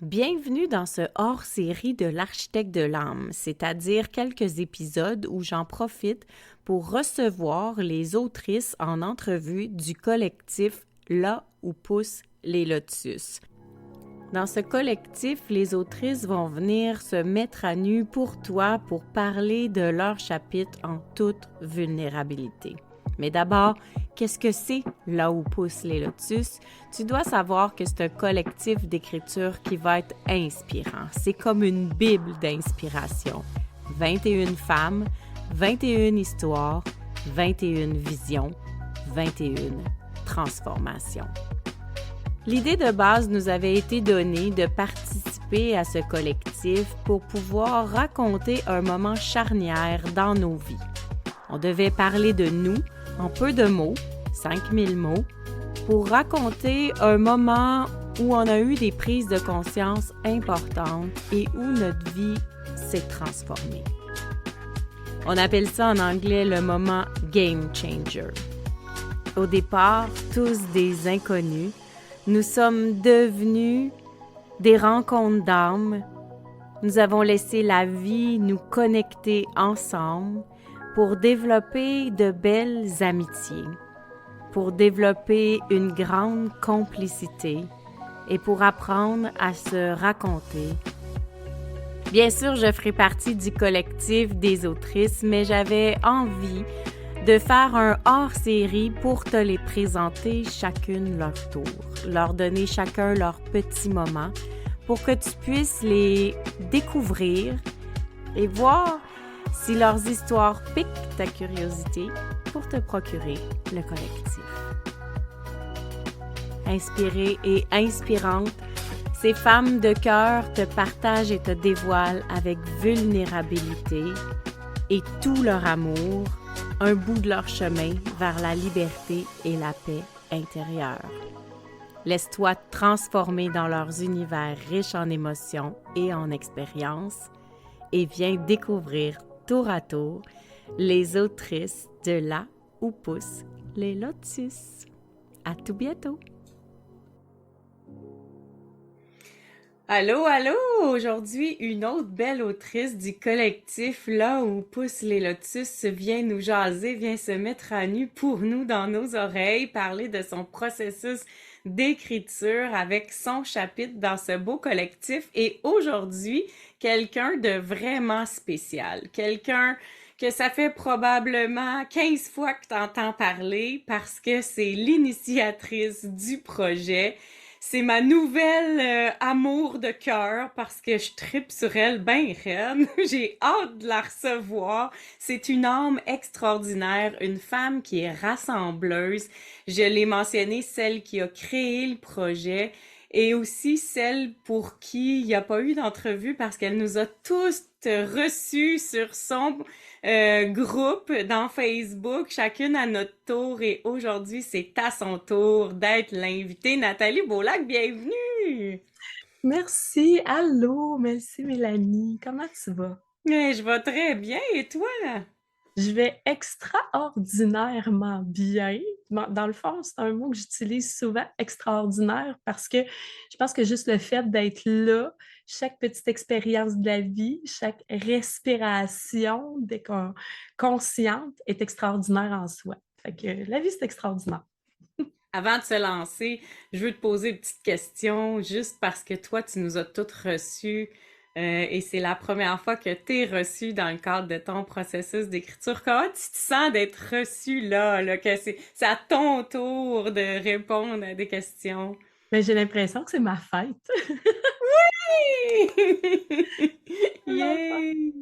Bienvenue dans ce hors-série de l'Architecte de l'âme, c'est-à-dire quelques épisodes où j'en profite pour recevoir les autrices en entrevue du collectif Là où poussent les lotus. Dans ce collectif, les autrices vont venir se mettre à nu pour toi pour parler de leur chapitre en toute vulnérabilité. Mais d'abord, qu'est-ce que c'est Là où poussent les lotus? Tu dois savoir que c'est un collectif d'écriture qui va être inspirant. C'est comme une bible d'inspiration. 21 femmes, 21 histoires, 21 visions, 21 transformations. L'idée de base nous avait été donnée de participer à ce collectif pour pouvoir raconter un moment charnière dans nos vies. On devait parler de nous en peu de mots, 5000 mots, pour raconter un moment où on a eu des prises de conscience importantes et où notre vie s'est transformée. On appelle ça en anglais le moment game changer. Au départ, tous des inconnus, nous sommes devenus des rencontres d'âmes. Nous avons laissé la vie nous connecter ensemble pour développer de belles amitiés, pour développer une grande complicité et pour apprendre à se raconter. Bien sûr, je ferai partie du collectif des autrices, mais j'avais envie de faire un hors-série pour te les présenter chacune leur tour, leur donner chacun leur petit moment pour que tu puisses les découvrir et voir si leurs histoires piquent ta curiosité pour te procurer le collectif. Inspirée et inspirante, ces femmes de cœur te partagent et te dévoilent avec vulnérabilité et tout leur amour, un bout de leur chemin vers la liberté et la paix intérieure. Laisse-toi transformer dans leurs univers riches en émotions et en expériences et viens découvrir tour à tour les autrices de Là où poussent les lotus. À tout bientôt! Allô, allô! Aujourd'hui, une autre belle autrice du collectif Là où poussent les lotus vient nous jaser, vient se mettre à nu pour nous dans nos oreilles, parler de son processus d'écriture avec son chapitre dans ce beau collectif. Et aujourd'hui, quelqu'un de vraiment spécial, quelqu'un que ça fait probablement 15 fois que tu entends parler parce que c'est l'initiatrice du projet. C'est ma nouvelle amour de cœur parce que je tripe sur elle ben raide. J'ai hâte de la recevoir. C'est une âme extraordinaire, une femme qui est rassembleuse. Je l'ai mentionné, celle qui a créé le projet et aussi celle pour qui il n'y a pas eu d'entrevue parce qu'elle nous a tous reçus sur son groupe dans Facebook, chacune à notre tour. Et aujourd'hui, c'est à son tour d'être l'invitée. Nathalie Beaulac, bienvenue! Merci, allô, merci Mélanie, comment tu vas? Je vais très bien, et toi? Je vais extraordinairement bien. Bon, dans le fond, c'est un mot que j'utilise souvent, extraordinaire, parce que je pense que juste le fait d'être là, chaque petite expérience de la vie, chaque respiration consciente est extraordinaire en soi. Fait que la vie, c'est extraordinaire. Avant de se lancer, je veux te poser une petite question, juste parce que toi, tu nous as toutes reçues et c'est la première fois que tu es reçue dans le cadre de ton processus d'écriture. Comment tu te sens d'être reçue là, que c'est à ton tour de répondre à des questions? Mais j'ai l'impression que c'est ma fête. C'est ma fête. Yay!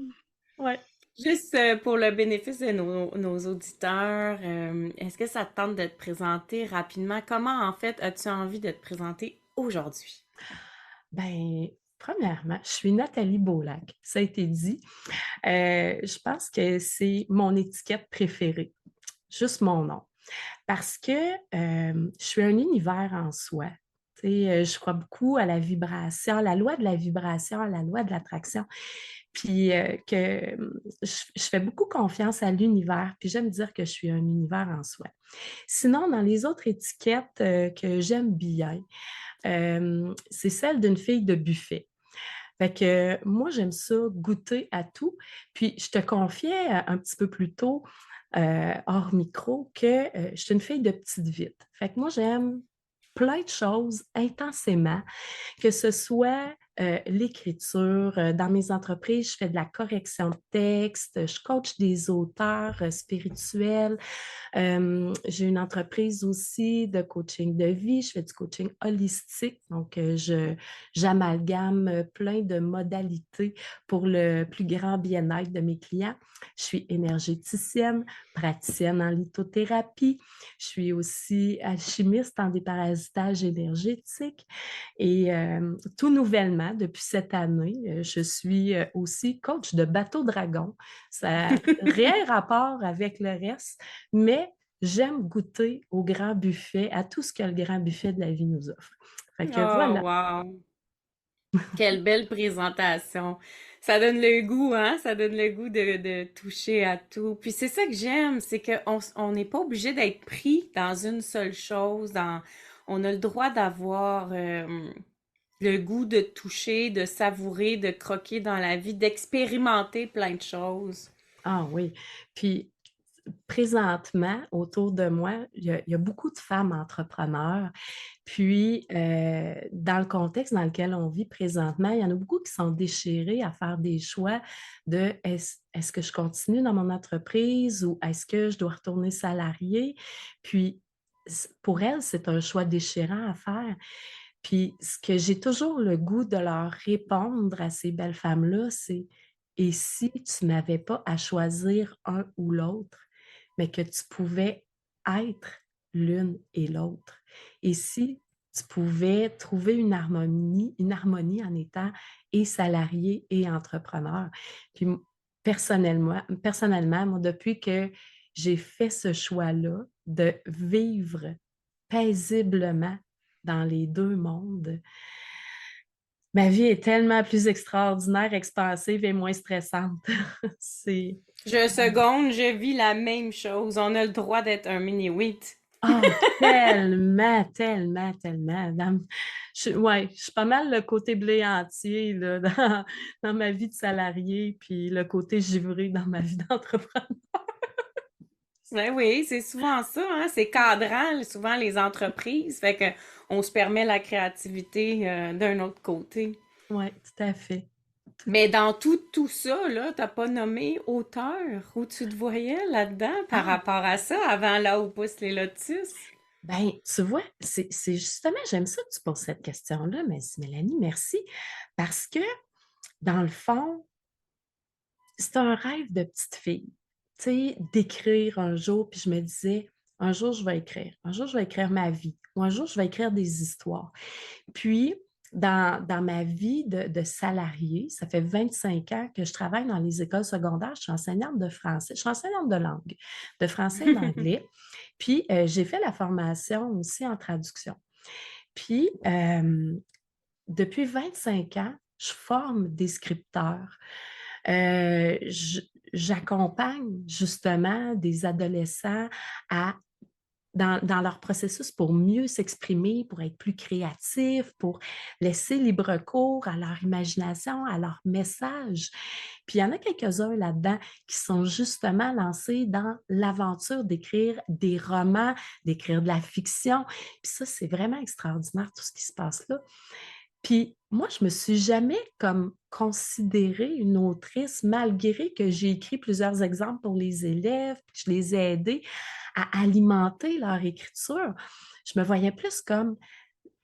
Ouais. Juste pour le bénéfice de nos auditeurs, est-ce que ça te tente de te présenter rapidement? Comment, en fait, as-tu envie de te présenter aujourd'hui? Ben, premièrement, je suis Nathalie Beaulac, ça a été dit. Je pense que c'est mon étiquette préférée, juste mon nom, parce que je suis un univers en soi. Tu sais, je crois beaucoup à la vibration, à la loi de la vibration, à la loi de l'attraction, puis que je fais beaucoup confiance à l'univers, puis j'aime dire que je suis un univers en soi. Sinon, dans les autres étiquettes que j'aime bien, c'est celle d'une fille de buffet. Fait que moi, j'aime ça, goûter à tout. Puis, je te confiais un petit peu plus tôt, hors micro, que je suis une fille de petite vite. Fait que moi, j'aime plein de choses intensément, que ce soit l'écriture. Dans mes entreprises, je fais de la correction de texte, je coach des auteurs spirituels. J'ai une entreprise aussi de coaching de vie. Je fais du coaching holistique. Donc, j'amalgame plein de modalités pour le plus grand bien-être de mes clients. Je suis énergéticienne, praticienne en lithothérapie. Je suis aussi alchimiste en déparasitage énergétique. Et tout nouvellement, depuis cette année, je suis aussi coach de bateau dragon. Ça n'a rien rapport avec le reste, mais j'aime goûter au grand buffet, à tout ce que le grand buffet de la vie nous offre. Fait que Oh, voilà. wow! Quelle belle présentation. Ça donne le goût, hein? Ça donne le goût de toucher à tout. Puis c'est ça que j'aime, c'est qu'on n'est pas obligé d'être pris dans une seule chose. On a le droit d'avoir le goût de toucher, de savourer, de croquer dans la vie, d'expérimenter plein de choses. Ah oui. Puis présentement, autour de moi, il y a beaucoup de femmes entrepreneurs. Puis, dans le contexte dans lequel on vit présentement, il y en a beaucoup qui sont déchirées à faire des choix de est-ce que je continue dans mon entreprise ou est-ce que je dois retourner salarié? Puis, pour elles, c'est un choix déchirant à faire. Puis, ce que j'ai toujours le goût de leur répondre à ces belles femmes-là, c'est et si tu n'avais pas à choisir un ou l'autre, mais que tu pouvais être l'une et l'autre? Et si tu pouvais trouver une harmonie en étant et salarié et entrepreneur? Puis personnellement, moi, depuis que j'ai fait ce choix-là de vivre paisiblement dans les deux mondes, ma vie est tellement plus extraordinaire, expansive et moins stressante. C'est Je seconde, je vis la même chose. On a le droit d'être un mini-wheat. oh, tellement, tellement, tellement. Ouais, je suis pas mal le côté blé entier là, dans ma vie de salarié, puis le côté givré dans ma vie d'entrepreneur. Ben oui, c'est souvent ça, hein? C'est cadrant, souvent les entreprises. Fait que on se permet la créativité d'un autre côté. Oui, tout à fait. Tout Mais dans tout ça, là, t'as pas nommé auteur où tu te voyais là-dedans par ah, rapport à ça, avant là où poussent les lotus? ben, tu vois, c'est justement, j'aime ça que tu poses cette question-là, mais Mélanie, merci. Parce que, dans le fond, c'est un rêve de petite fille, tu sais, d'écrire un jour, puis je me disais, un jour, je vais écrire. Un jour, je vais écrire ma vie. Ou un jour, je vais écrire des histoires. Puis, dans ma vie de salarié, ça fait 25 ans que je travaille dans les écoles secondaires. Je suis enseignante de français. Je suis enseignante de langue, de français et d'anglais. Puis, j'ai fait la formation aussi en traduction. Puis, depuis 25 ans, je forme des scripteurs. J'accompagne justement des adolescents à dans leur processus pour mieux s'exprimer, pour être plus créatifs, pour laisser libre cours à leur imagination, à leur message. Puis il y en a quelques-uns là-dedans qui sont justement lancés dans l'aventure d'écrire des romans, d'écrire de la fiction. Puis ça, c'est vraiment extraordinaire, tout ce qui se passe là. Puis moi, je me suis jamais comme considérée une autrice, malgré que j'ai écrit plusieurs exemples pour les élèves, puis je les ai aidés à alimenter leur écriture. Je me voyais plus comme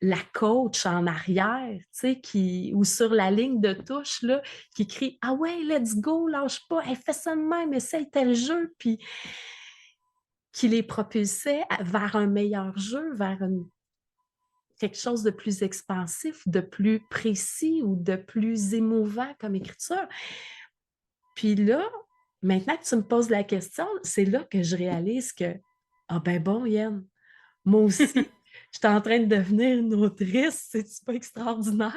la coach en arrière, tu sais, ou sur la ligne de touche, là, qui crie ah ouais, let's go, lâche pas, elle fait ça de même, essaye tel jeu, puis qui les propulsait vers un meilleur jeu, vers quelque chose de plus expansif, de plus précis ou de plus émouvant comme écriture. Puis là, maintenant que tu me poses la question, c'est là que je réalise que, ah ben bon, Yann, moi aussi, je suis en train de devenir une autrice, c'est pas extraordinaire?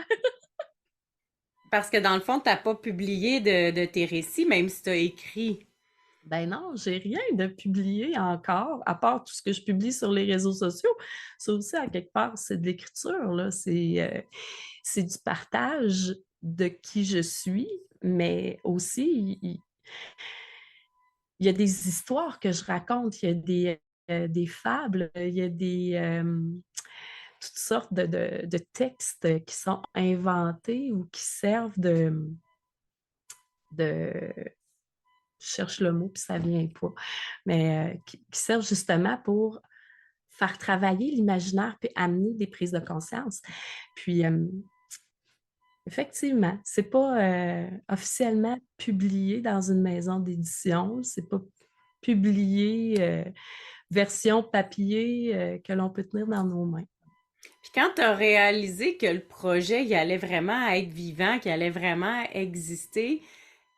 Parce que dans le fond, t'as pas publié de tes récits, même si t'as écrit. Ben non, j'ai rien de publié encore, à part tout ce que je publie sur les réseaux sociaux. Ça aussi, à quelque part, c'est de l'écriture, là. C'est du partage de qui je suis, mais aussi, il y a des histoires que je raconte, il y a des fables, il y a toutes sortes de textes qui sont inventés ou qui servent de je cherche le mot puis ça vient pas, mais qui servent justement pour faire travailler l'imaginaire puis amener des prises de conscience. Puis, effectivement, c'est pas officiellement publié dans une maison d'édition, c'est pas publié version papier que l'on peut tenir dans nos mains. Puis quand tu as réalisé que le projet, il allait vraiment être vivant, qu'il allait vraiment exister,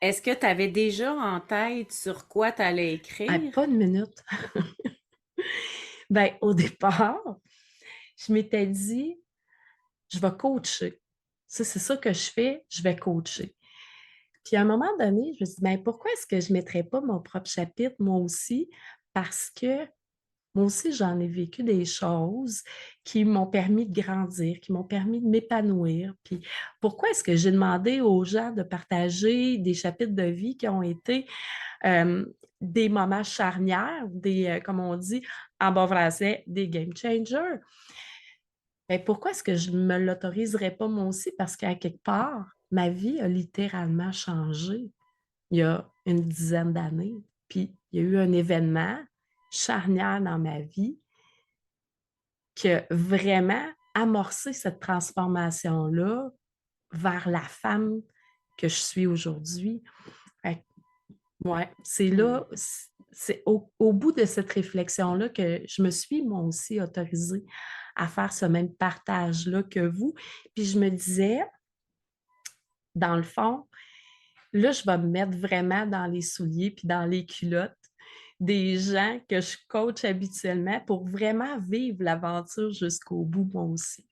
est-ce que tu avais déjà en tête sur quoi tu allais Ah, écrire? pas une minute. Ben, au départ, je m'étais dit, je vais coacher. Ça, c'est ça que je fais, je vais coacher. Puis à un moment donné, je me suis dit, ben, pourquoi est-ce que je ne mettrais pas mon propre chapitre, moi aussi? Parce que moi aussi, j'en ai vécu des choses qui m'ont permis de grandir, qui m'ont permis de m'épanouir. Puis pourquoi est-ce que j'ai demandé aux gens de partager des chapitres de vie qui ont été euh, des moments charnières, comme on dit en bon français, des game changers? Ben, pourquoi est-ce que je ne me l'autoriserais pas moi aussi? Parce qu'à quelque part, ma vie a littéralement changé il y a une dizaine d'années. Puis il y a eu un événement charnière dans ma vie qui a vraiment amorcé cette transformation-là vers la femme que je suis aujourd'hui. Ouais, c'est Hmm. là, c'est au bout de cette réflexion-là que je me suis, moi aussi, autorisée à faire ce même partage-là que vous. Puis je me disais, dans le fond, là, je vais me mettre vraiment dans les souliers puis dans les culottes des gens que je coach habituellement pour vraiment vivre l'aventure jusqu'au bout, moi aussi.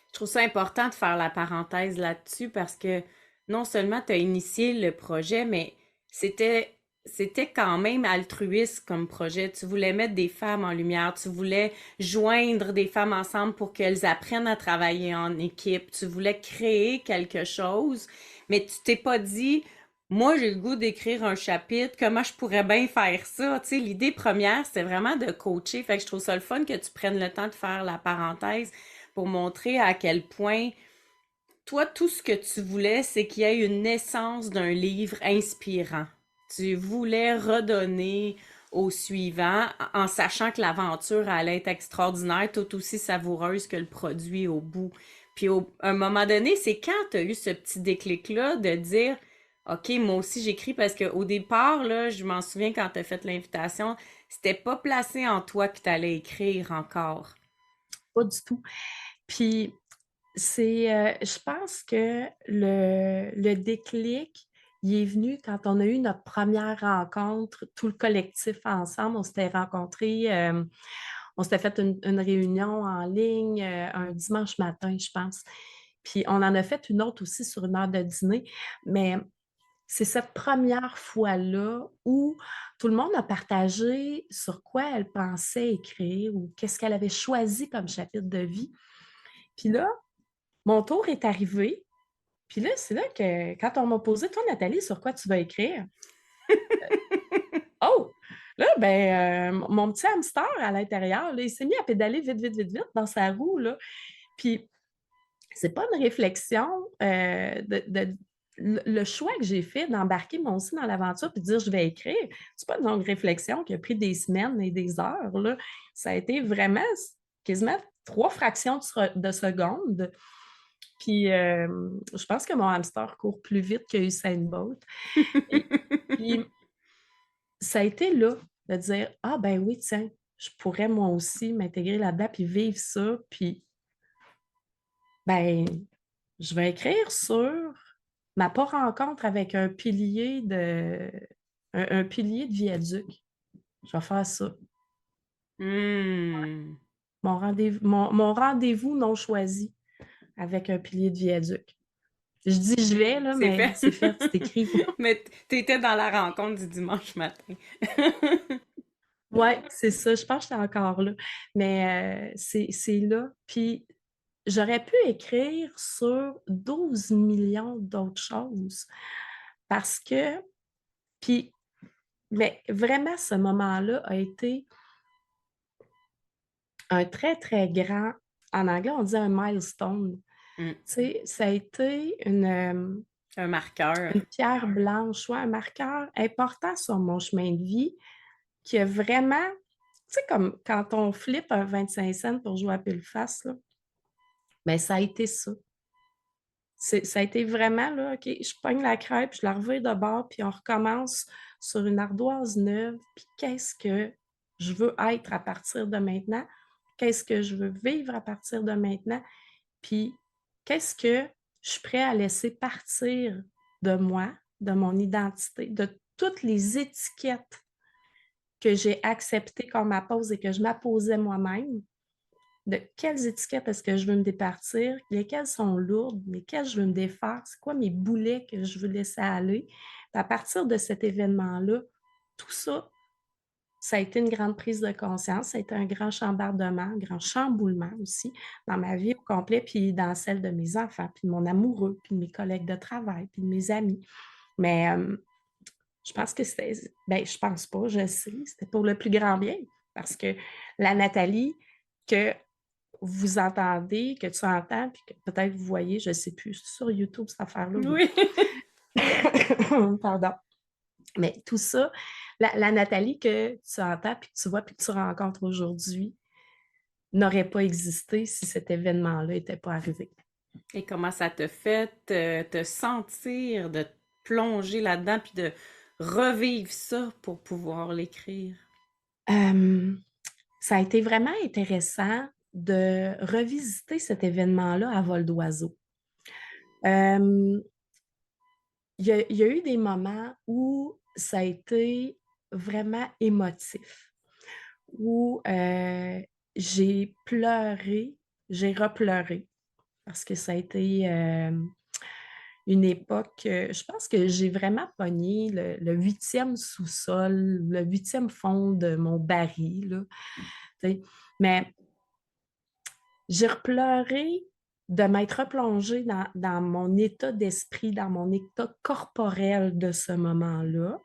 Je trouve ça important de faire la parenthèse là-dessus parce que non seulement tu as initié le projet, mais c'était c'était quand même altruiste comme projet. Tu voulais mettre des femmes en lumière, tu voulais joindre des femmes ensemble pour qu'elles apprennent à travailler en équipe, tu voulais créer quelque chose, mais tu t'es pas dit moi j'ai le goût d'écrire un chapitre, comment je pourrais bien faire ça? Tu sais, l'idée première, c'était vraiment de coacher. Fait que je trouve ça le fun que tu prennes le temps de faire la parenthèse pour montrer à quel point toi, tout ce que tu voulais, c'est qu'il y ait une naissance d'un livre inspirant. Tu voulais redonner au suivant en sachant que l'aventure allait être extraordinaire, tout aussi savoureuse que le produit au bout. Puis à un moment donné, c'est quand tu as eu ce petit déclic-là de dire OK, moi aussi j'écris parce qu'au départ, là, je m'en souviens quand tu as fait l'invitation, c'était pas placé en toi que tu allais écrire encore. Pas du tout. Puis, je pense que le déclic, il est venu quand on a eu notre première rencontre, tout le collectif ensemble. On s'était rencontrés, on s'était fait une réunion en ligne un dimanche matin, je pense. Puis on en a fait une autre aussi sur une heure de dîner. Mais c'est cette première fois-là où tout le monde a partagé sur quoi elle pensait écrire ou qu'est-ce qu'elle avait choisi comme chapitre de vie. Puis là, mon tour est arrivé. Puis là, c'est là que quand on m'a posé, toi, Nathalie, sur quoi tu vas écrire? Oh! Là, ben, mon petit hamster à l'intérieur, là, il s'est mis à pédaler vite, vite, vite, vite dans sa roue, là. Puis, c'est pas une réflexion le choix que j'ai fait d'embarquer moi aussi dans l'aventure puis de dire je vais écrire, c'est pas une longue réflexion qui a pris des semaines et des heures, là. Ça a été vraiment quasiment 3 fractions de seconde. Puis, je pense que mon hamster court plus vite que Usain Bolt. Et puis, ça a été là de dire, ah ben oui, tiens, je pourrais moi aussi m'intégrer là-dedans puis vivre ça. Puis, ben, je vais écrire sur ma pas rencontre avec un pilier de viaduc. Je vais faire ça. Hmm. Mon rendez-vous non choisi avec un pilier de viaduc. Je dis je vais, là, C'est mais fait. c'est fait, c'est écrit. Mais t'étais dans la rencontre du dimanche matin. Ouais, c'est ça. Je pense que j'étais encore là. Mais c'est là. Puis j'aurais pu écrire sur 12 millions d'autres choses parce que, puis, mais vraiment, ce moment-là a été un très, très grand, en anglais, on dit un milestone. Mm. Tu sais, ça a été Un marqueur. une pierre blanche, ouais, un marqueur important sur mon chemin de vie qui a vraiment, tu sais, comme quand on flippe un 25 cents pour jouer à pile face, là, bien, ça a été ça. Ça a été vraiment, là, OK, je pogne la crêpe, je la revire de bord, puis on recommence sur une ardoise neuve, puis qu'est-ce que je veux être à partir de maintenant? Qu'est-ce que je veux vivre à partir de maintenant? Puis qu'est-ce que je suis prêt à laisser partir de moi, de mon identité, de toutes les étiquettes que j'ai acceptées qu'on m'appose et que je m'apposais moi-même, de quelles étiquettes est-ce que je veux me départir, lesquelles sont lourdes, lesquelles je veux me défaire, c'est quoi mes boulets que je veux laisser aller. Puis à partir de cet événement-là, tout ça, ça a été une grande prise de conscience, ça a été un grand chambardement, un grand chamboulement aussi dans ma vie au complet, puis dans celle de mes enfants, puis de mon amoureux, puis de mes collègues de travail, puis de mes amis. Mais je pense que c'était, ben je pense pas, je sais, c'était pour le plus grand bien, parce que la Nathalie que vous entendez, que tu entends, puis que peut-être vous voyez, je ne sais plus, sur YouTube, cette affaire-là. Oui. Pardon. Mais tout ça, la Nathalie que tu entends, puis que tu vois, puis que tu rencontres aujourd'hui, n'aurait pas existé si cet événement-là n'était pas arrivé. Et comment ça te fait te sentir, de te plonger là-dedans, puis de revivre ça pour pouvoir l'écrire? Euh, Ça a été vraiment intéressant de revisiter cet événement-là à vol d'oiseau. Euh, il y a eu des moments où ça a été vraiment émotif, où j'ai pleuré, j'ai repleuré, parce que ça a été une époque, je pense que j'ai vraiment pogné le 8e sous-sol, le 8e fond de mon baril, là, tu sais. Mais j'ai repleuré de m'être replongée dans mon état d'esprit, dans mon état corporel de ce moment-là.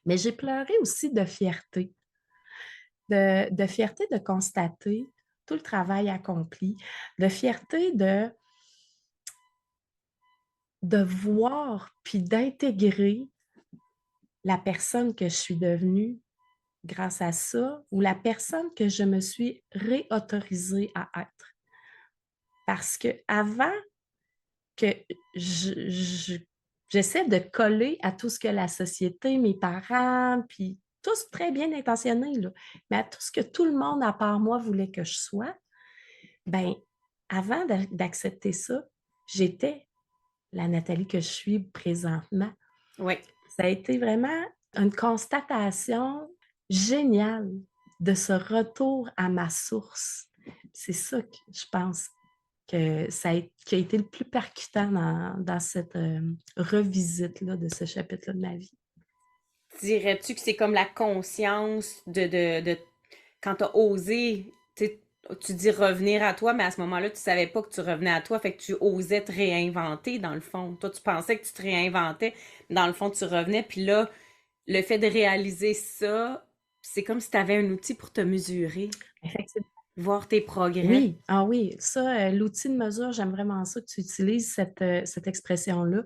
Mais j'ai pleuré aussi de fierté de constater tout le travail accompli, de fierté de voir puis d'intégrer la personne que je suis devenue grâce à ça ou la personne que je me suis réautorisée à être. Parce que avant que j'essaie de coller à tout ce que la société, mes parents, puis tous très bien intentionnés, là, mais à tout ce que tout le monde à part moi voulait que je sois, ben avant d'accepter ça, j'étais la Nathalie que je suis présentement. Oui. Ça a été vraiment une constatation géniale de ce retour à ma source. C'est ça que je pense que qui a été le plus percutant dans cette revisite-là de ce chapitre-là de ma vie. Dirais-tu que c'est comme la conscience de quand t'as osé, tu dis revenir à toi, mais à ce moment-là, tu savais pas que tu revenais à toi, fait que tu osais te réinventer dans le fond. Toi, tu pensais que tu te réinventais, mais dans le fond, tu revenais, puis là, le fait de réaliser ça, c'est comme si tu avais un outil pour te mesurer, Effectivement. voir tes progrès. Oui, ah oui, ça, l'outil de mesure, j'aime vraiment ça que tu utilises cette expression-là,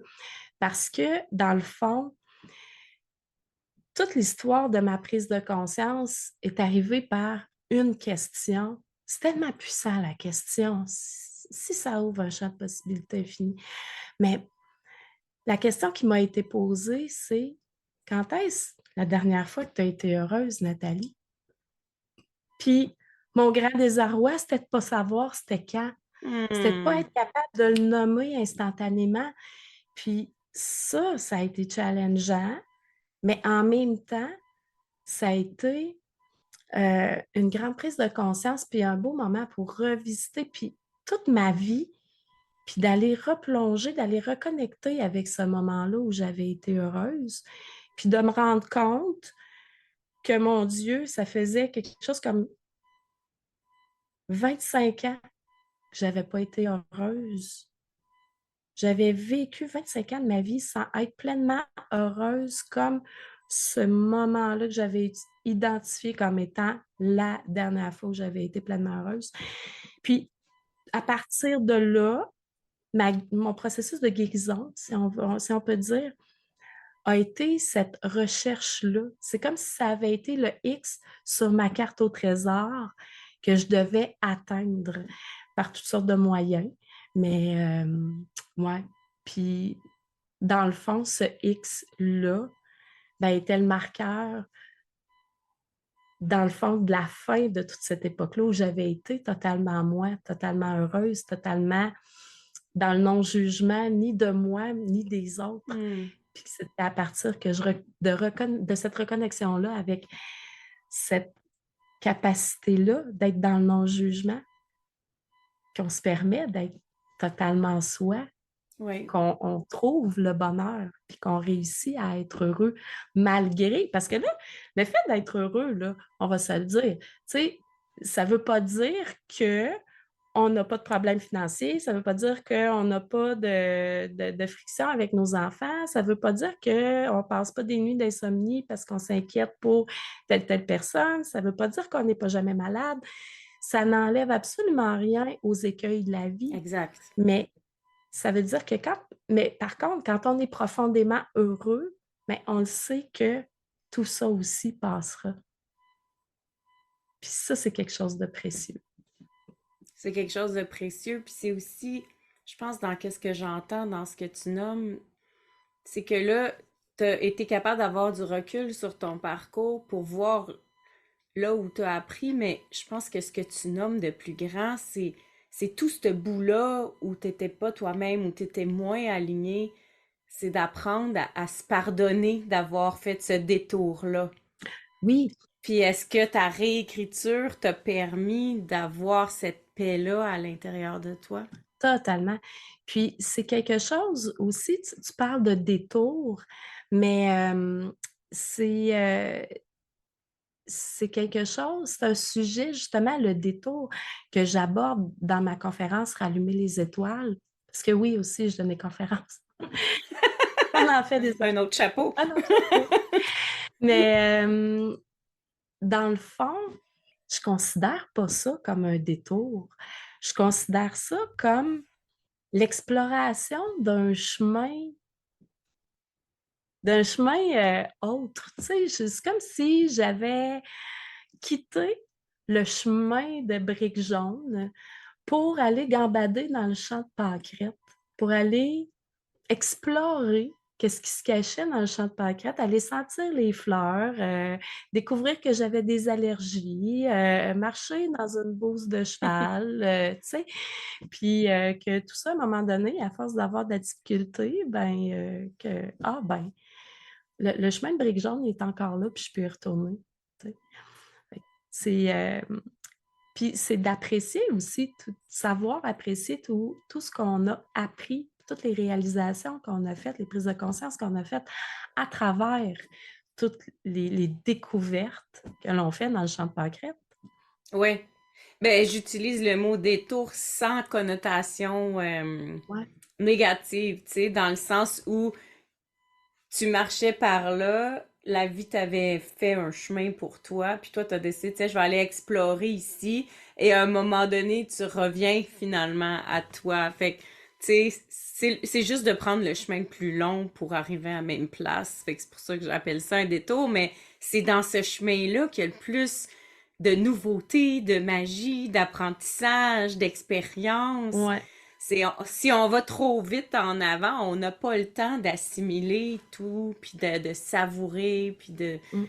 parce que dans le fond, toute l'histoire de ma prise de conscience est arrivée par une question. C'est tellement puissant, la question, si ça ouvre un champ de possibilités infini. Mais la question qui m'a été posée, c'est quand est-ce la dernière fois que tu as été heureuse, Nathalie? Puis mon grand désarroi, c'était de ne pas savoir c'était quand. C'était de ne pas Hmm. être capable de le nommer instantanément. Puis ça a été challengeant, mais en même temps, ça a été une grande prise de conscience, puis un beau moment pour revisiter, puis toute ma vie, puis d'aller replonger, d'aller reconnecter avec ce moment-là où j'avais été heureuse, puis de me rendre compte que, mon Dieu, ça faisait quelque chose comme 25 ans que j'avais pas été heureuse. J'avais vécu 25 ans de ma vie sans être pleinement heureuse comme ce moment-là que j'avais identifié comme étant la dernière fois où j'avais été pleinement heureuse. Puis, à partir de là, mon processus de guérison, si on peut dire, a été cette recherche-là. C'est comme si ça avait été le X sur ma carte au trésor que je devais atteindre par toutes sortes de moyens. Mais, ouais. Puis, dans le fond, ce X-là, ben, était le marqueur, dans le fond, de la fin de toute cette époque-là où j'avais été totalement moi, totalement heureuse, totalement dans le non-jugement, ni de moi, ni des autres. Hmm. Puis c'était à partir que de cette reconnexion-là avec cette capacité-là d'être dans le non-jugement, qu'on se permet d'être totalement soi, Oui, qu'on trouve le bonheur, puis qu'on réussit à être heureux malgré. Parce que là, le fait d'être heureux, là, on va se le dire, tu sais, ça ne veut pas dire que on n'a pas de problème financier, ça ne veut pas dire qu'on n'a pas de friction avec nos enfants, ça ne veut pas dire qu'on ne passe pas des nuits d'insomnie parce qu'on s'inquiète pour telle personne, ça ne veut pas dire qu'on n'est pas jamais malade. Ça n'enlève absolument rien aux écueils de la vie, exact. mais ça veut dire que mais par contre, quand on est profondément heureux, mais on le sait que tout ça aussi passera. Puis ça, c'est quelque chose de précieux. C'est quelque chose de précieux. Puis c'est aussi, je pense, dans qu'est-ce que j'entends dans ce que tu nommes, c'est que là, tu as été capable d'avoir du recul sur ton parcours pour voir là où tu as appris, mais je pense que ce que tu nommes de plus grand, c'est tout ce bout-là où tu n'étais pas toi-même, où tu étais moins aligné. C'est d'apprendre à se pardonner d'avoir fait ce détour-là. Oui, Puis est-ce que ta réécriture t'a permis d'avoir cette paix-là à l'intérieur de toi? totalement. Puis c'est quelque chose aussi, tu parles de détour, mais c'est quelque chose, c'est un sujet, justement, le détour, que j'aborde dans ma conférence Rallumer les étoiles. Parce que oui, aussi, je donne des conférences. On en fait des Un autre chapeau. un autre chapeau. Mais dans le fond, je considère pas ça comme un détour. Je considère ça comme l'exploration d'un chemin autre. Tu sais, c'est comme si j'avais quitté le chemin de briques jaunes pour aller gambader dans le champ de pâquerettes, pour aller explorer qu'est-ce qui se cachait dans le champ de pâquerettes, aller sentir les fleurs, découvrir que j'avais des allergies, marcher dans une bouse de cheval, tu sais. Puis que tout ça, à un moment donné, à force d'avoir de la difficulté, ben, le chemin de briques jaunes est encore là, puis je peux y retourner. Tu sais. C'est, puis c'est d'apprécier aussi, savoir apprécier tout ce qu'on a appris, toutes les réalisations qu'on a faites, les prises de conscience qu'on a faites à travers toutes les découvertes que l'on fait dans le champ de pâquerettes. Oui. Ben, j'utilise le mot détour sans connotation Ouais. négative, tu sais, dans le sens où tu marchais par là, la vie t'avait fait un chemin pour toi, puis toi, t'as décidé, tu sais, je vais aller explorer ici, et à un moment donné, tu reviens finalement à toi. Fait que, tu sais, c'est juste de prendre le chemin le plus long pour arriver à la même place. Fait que c'est pour ça que j'appelle ça un détour, mais c'est dans ce chemin-là qu'il y a le plus de nouveautés, de magie, d'apprentissage, d'expérience. Ouais. Si on va trop vite en avant, on n'a pas le temps d'assimiler tout, puis de savourer, puis de Mm.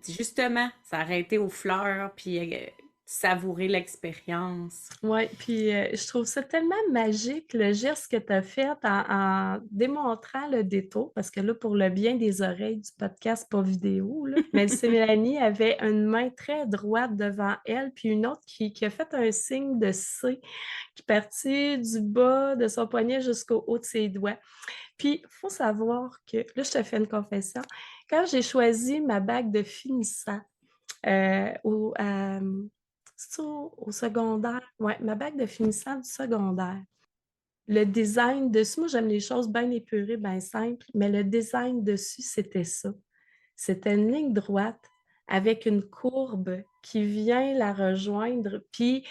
justement s'arrêter aux fleurs, puis tu savourer l'expérience. Oui, puis je trouve ça tellement magique, le geste que tu as fait en démontrant le détour, parce que là, pour le bien des oreilles du podcast, pas vidéo, là, Mélanie avait une main très droite devant elle, puis une autre qui a fait un signe de C, qui partit du bas de son poignet jusqu'au haut de ses doigts. Puis, il faut savoir que, là, je te fais une confession, quand j'ai choisi ma bague de finissant, euh, au, à- c'est-tu au secondaire? Oui, ma bague de finissant du secondaire. Le design dessus, moi, j'aime les choses bien épurées, bien simples, mais le design dessus, c'était ça. C'était une ligne droite avec une courbe qui vient la rejoindre. Puis,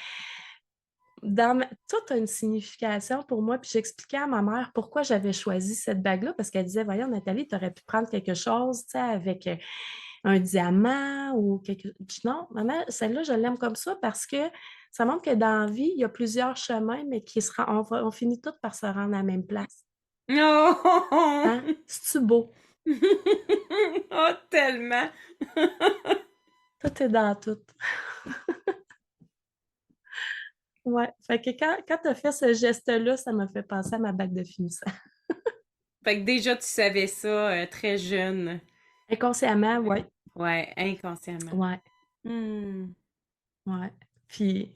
tout a une signification pour moi. Puis, j'expliquais à ma mère pourquoi j'avais choisi cette bague-là, parce qu'elle disait, voyons, Nathalie, tu aurais pu prendre quelque chose, tu sais, avec un diamant ou quelque chose. Je dis, non, maman, celle-là, je l'aime comme ça parce que ça montre que dans la vie, il y a plusieurs chemins, mais on finit tous par se rendre à la même place. Oh! Hein? C'est-tu beau? Oh, tellement! Tout est dans tout. Ouais. Fait que quand tu as fait ce geste-là, ça m'a fait penser à ma bague de finissant. Fait que déjà, tu savais ça très jeune. Inconsciemment, ouais. Ouais, inconsciemment. Ouais. Hmm. Ouais. Puis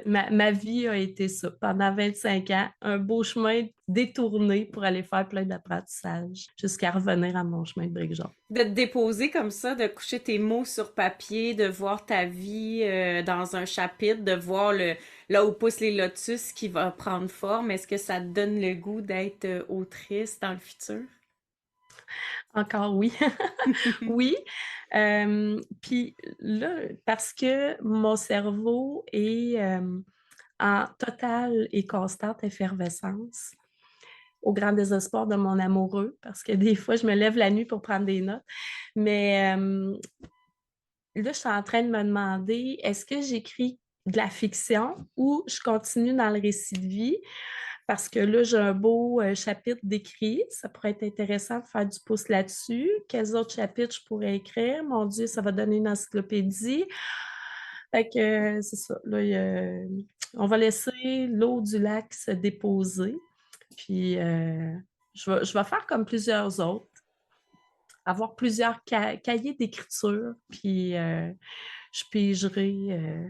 ma vie a été ça. Pendant 25 ans, un beau chemin détourné pour aller faire plein d'apprentissage jusqu'à revenir à mon chemin de briques-jaunes. De te déposer comme ça, de coucher tes mots sur papier, de voir ta vie dans un chapitre, de voir là où poussent les lotus qui va prendre forme. Est-ce que ça te donne le goût d'être autrice dans le futur? Encore oui. Oui. Puis là, parce que mon cerveau est en totale et constante effervescence, au grand désespoir de mon amoureux, parce que des fois, je me lève la nuit pour prendre des notes. Mais là, je suis en train de me demander, est-ce que j'écris de la fiction ou je continue dans le récit de vie? Parce que là, j'ai un beau chapitre d'écrit. Ça pourrait être intéressant de faire du pouce là-dessus. Quels autres chapitres je pourrais écrire? Mon Dieu, ça va donner une encyclopédie. Fait que c'est ça. Là, on va laisser l'eau du lac se déposer. Puis je vais faire comme plusieurs autres, avoir plusieurs cahiers d'écriture. Puis je pigerai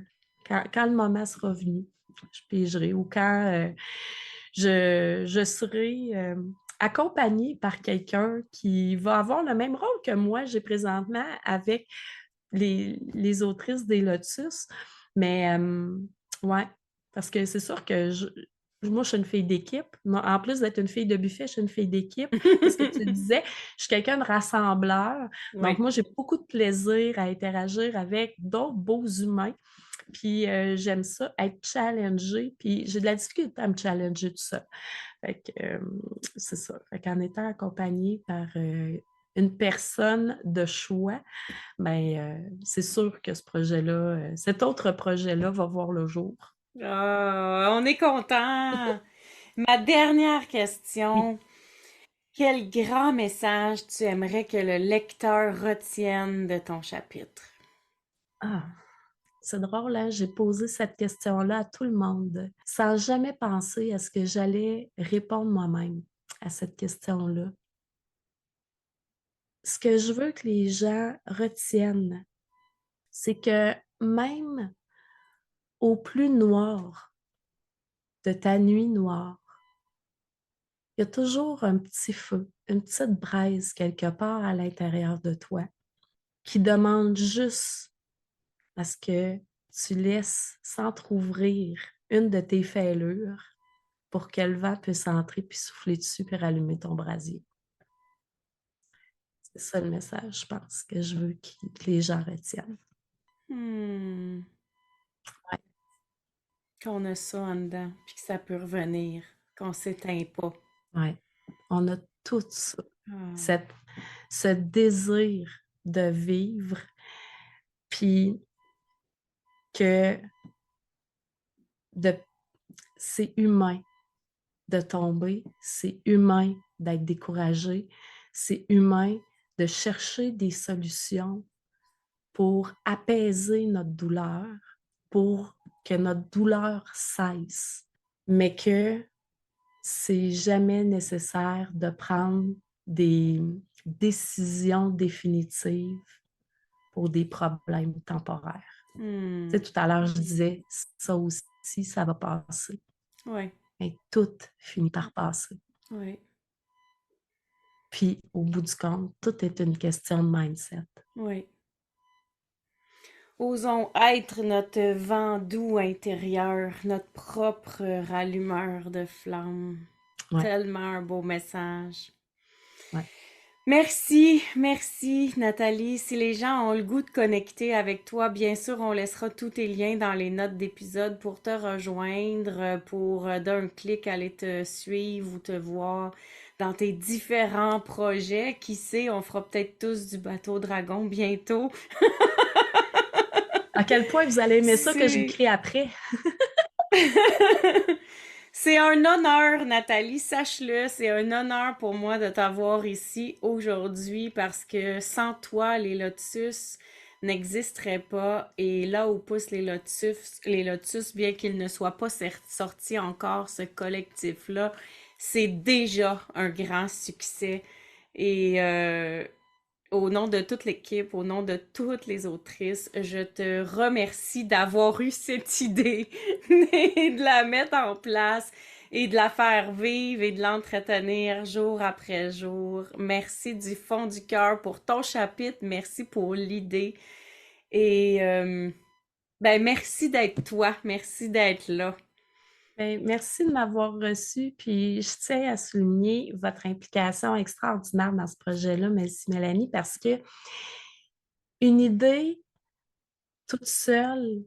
quand le moment sera venu. Je pigerai ou quand je serai accompagnée par quelqu'un qui va avoir le même rôle que moi j'ai présentement avec les autrices des Lotus. Mais ouais, parce que c'est sûr que moi, je suis une fille d'équipe. En plus d'être une fille de buffet, je suis une fille d'équipe. Parce que tu disais, je suis quelqu'un de rassembleur. Donc, Oui. moi, j'ai beaucoup de plaisir à interagir avec d'autres beaux humains. Puis, j'aime ça, être challengée. Puis, j'ai de la difficulté à me challenger tout ça. Fait que, c'est ça. Fait qu'en étant accompagnée par une personne de choix, ben, c'est sûr que ce projet-là, cet autre projet-là va voir le jour. Ah, on est content. Ma dernière Oui. question. Quel grand message tu aimerais que le lecteur retienne de ton chapitre? Ah, c'est drôle, hein? J'ai posé cette question-là à tout le monde sans jamais penser à ce que j'allais répondre moi-même à cette question-là. Ce que je veux que les gens retiennent, c'est que même au plus noir de ta nuit noire, il y a toujours un petit feu, une petite braise quelque part à l'intérieur de toi qui demande juste à ce que tu laisses s'entrouvrir une de tes fêlures pour que le vent puisse entrer puis souffler dessus puis rallumer ton brasier. C'est ça le message, je pense, que je veux que les gens retiennent. Hmm, Ouais, qu'on a ça en dedans, puis que ça peut revenir, qu'on s'éteint pas. ouais. On a tout ça, Ah. cette, ce désir de vivre, puis que de, c'est humain de tomber, c'est humain d'être découragé, c'est humain de chercher des solutions pour apaiser notre douleur, pour que notre douleur cesse, mais que c'est jamais nécessaire de prendre des décisions définitives pour des problèmes temporaires. Tu sais, tout à l'heure, je disais, ça aussi, ça va passer. Oui. Mais tout finit par passer. Oui. Puis, au bout du compte, tout est une question de mindset. Oui. Osons être notre vent doux intérieur, notre propre rallumeur de flammes. Ouais. Tellement un beau message. Ouais. Merci, merci Nathalie. Si les gens ont le goût de connecter avec toi, bien sûr, on laissera tous tes liens dans les notes d'épisode pour te rejoindre, pour d'un clic aller te suivre ou te voir dans tes différents projets. Qui sait, on fera peut-être tous du bateau dragon bientôt. À quel point vous allez aimer ça que j'écris après? C'est un honneur, Nathalie, sache-le, c'est un honneur pour moi de t'avoir ici aujourd'hui parce que sans toi, les lotus n'existeraient pas. Et là où poussent les lotus, bien qu'ils ne soient pas sortis encore, ce collectif-là, c'est déjà un grand succès. Et au nom de toute l'équipe, au nom de toutes les autrices, je te remercie d'avoir eu cette idée et de la mettre en place et de la faire vivre et de l'entretenir jour après jour. Merci du fond du cœur pour ton chapitre, merci pour l'idée et merci d'être toi, merci d'être là. Bien, merci de m'avoir reçu, puis je tiens à souligner votre implication extraordinaire dans ce projet-là, merci Mélanie, parce que une idée toute seule,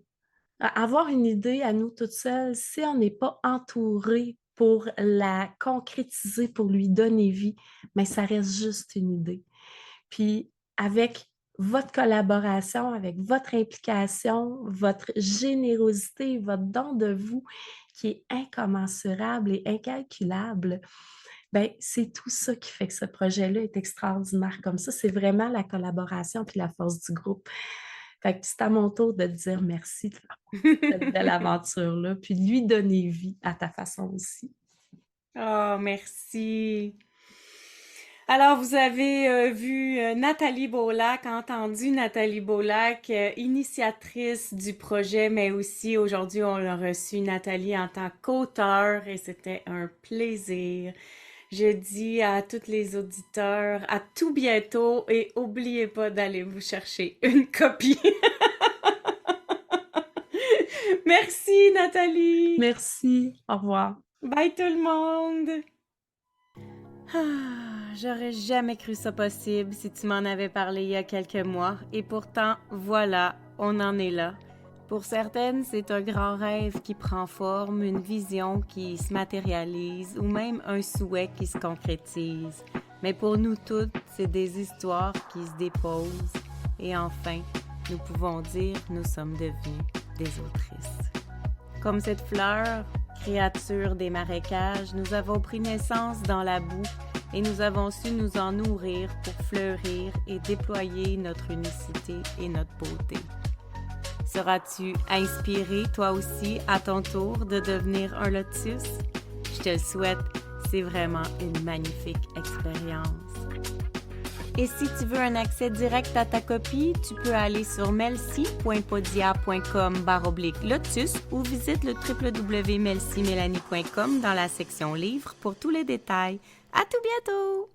avoir une idée à nous toute seule, si on n'est pas entouré pour la concrétiser, pour lui donner vie, mais ça reste juste une idée. Puis avec votre collaboration, avec votre implication, votre générosité, votre don de vous qui est incommensurable et incalculable, bien, c'est tout ça qui fait que ce projet-là est extraordinaire comme ça. C'est vraiment la collaboration puis la force du groupe. Fait que c'est à mon tour de te dire merci de faire cette belle aventure-là, puis de lui donner vie à ta façon aussi. Oh, merci. Alors, vous avez vu Nathalie Beaulac, entendu Nathalie Beaulac, initiatrice du projet, mais aussi aujourd'hui, on a reçu Nathalie en tant qu'auteure et c'était un plaisir. Je dis à tous les auditeurs, à tout bientôt et oubliez pas d'aller vous chercher une copie. Merci Nathalie. Merci. Au revoir. Bye tout le monde. J'aurais jamais cru ça possible si tu m'en avais parlé il y a quelques mois. Et pourtant, voilà, on en est là. Pour certaines, c'est un grand rêve qui prend forme, une vision qui se matérialise ou même un souhait qui se concrétise. Mais pour nous toutes, c'est des histoires qui se déposent. Et enfin, nous pouvons dire nous sommes devenues des autrices. Comme cette fleur, créature des marécages, nous avons pris naissance dans la boue et nous avons su nous en nourrir pour fleurir et déployer notre unicité et notre beauté. Seras-tu inspiré, toi aussi, à ton tour, de devenir un lotus? Je te le souhaite, c'est vraiment une magnifique expérience. Et si tu veux un accès direct à ta copie, tu peux aller sur melcy.podia.com/lotus ou visite le www.melcymélanie.com dans la section livres pour tous les détails. À tout bientôt!